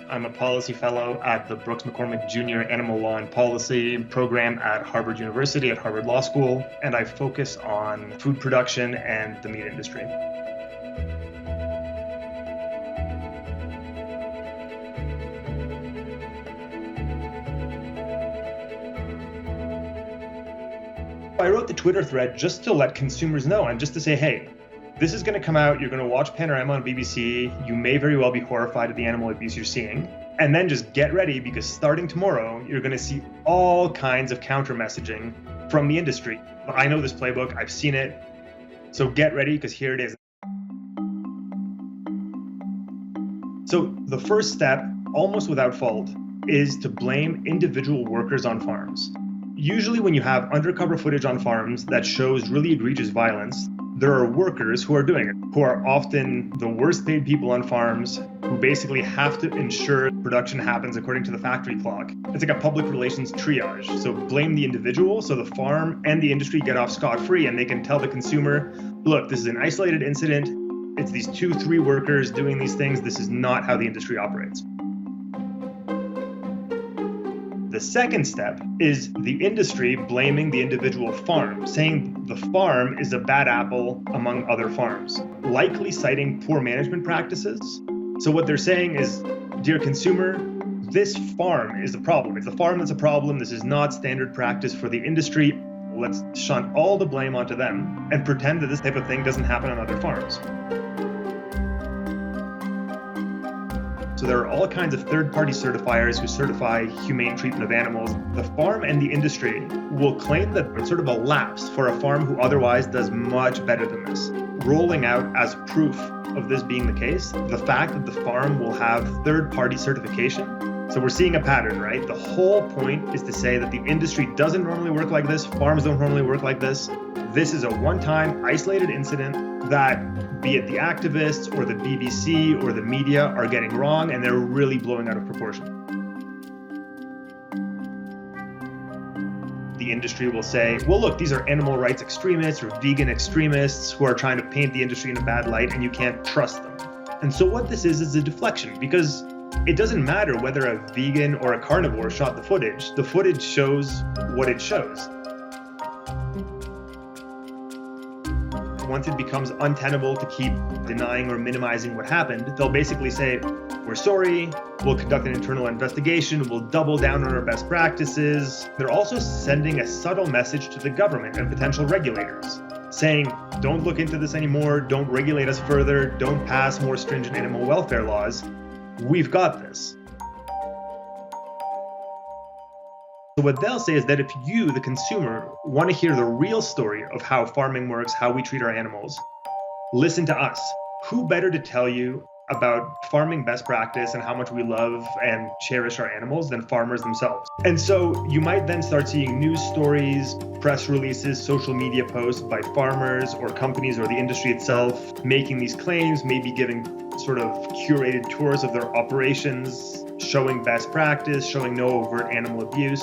I'm a policy fellow at the Brooks McCormick Jr. Animal Law and Policy program at Harvard University at Harvard Law School, and I focus on food production and the meat industry. I wrote the Twitter thread just to let consumers know and just to say, hey, this is going to come out, you're going to watch Panorama on BBC, you may very well be horrified at the animal abuse you're seeing, and then just get ready because starting tomorrow, you're going to see all kinds of counter messaging from the industry. I know this playbook, I've seen it, so get ready because here it is. So the first step, almost without fault, is to blame individual workers on farms. Usually when you have undercover footage on farms that shows really egregious violence, there are workers who are doing it, who are often the worst paid people on farms, who basically have to ensure production happens according to the factory clock. It's like a public relations triage. So blame the individual so the farm and the industry get off scot-free and they can tell the consumer, look, this is an isolated incident. It's these 2-3 workers doing these things. This is not how the industry operates. The second step is the industry blaming the individual farm, saying the farm is a bad apple among other farms, likely citing poor management practices. So what they're saying is, dear consumer, this farm is a problem. It's the farm that's a problem. This is not standard practice for the industry. Let's shunt all the blame onto them and pretend that this type of thing doesn't happen on other farms. So there are all kinds of third-party certifiers who certify humane treatment of animals. The farm and the industry will claim that it's sort of a lapse for a farm who otherwise does much better than this, rolling out as proof of this being the case, the fact that the farm will have third-party certification. So we're seeing a pattern, right? The whole point is to say that the industry doesn't normally work like this, farms don't normally work like this. This is a one-time isolated incident that, be it the activists or the BBC or the media, are getting wrong, and they're really blowing out of proportion. The industry will say, well, look, these are animal rights extremists or vegan extremists who are trying to paint the industry in a bad light, and you can't trust them. And so what this is a deflection, because it doesn't matter whether a vegan or a carnivore shot the footage shows what it shows. Once it becomes untenable to keep denying or minimizing what happened, they'll basically say, we're sorry, we'll conduct an internal investigation, we'll double down on our best practices. They're also sending a subtle message to the government and potential regulators, saying, don't look into this anymore, don't regulate us further, don't pass more stringent animal welfare laws. We've got this. So what they'll say is that if you, the consumer, want to hear the real story of how farming works, how we treat our animals, listen to us. Who better to tell you about farming best practice and how much we love and cherish our animals than farmers themselves? And so you might then start seeing news stories, press releases, social media posts by farmers or companies or the industry itself making these claims, maybe giving sort of curated tours of their operations, showing best practice, showing no overt animal abuse.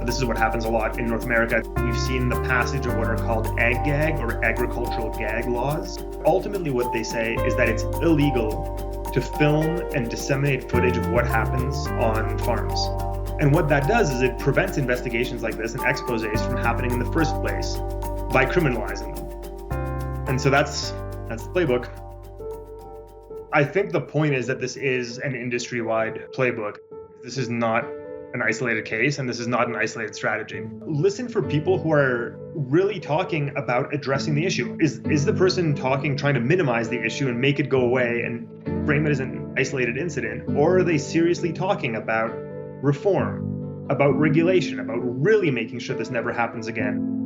This is what happens a lot in North America. We've seen the passage of what are called ag gag or agricultural gag laws. Ultimately, what they say is that it's illegal to film and disseminate footage of what happens on farms. And what that does is it prevents investigations like this and exposés from happening in the first place by criminalizing them. And so that's the playbook. I think the point is that this is an industry-wide playbook. This is not an isolated case, and this is not an isolated strategy. Listen for people who are really talking about addressing the issue. Is the person talking, trying to minimize the issue and make it go away and frame it as an isolated incident? Or are they seriously talking about reform, about regulation, about really making sure this never happens again?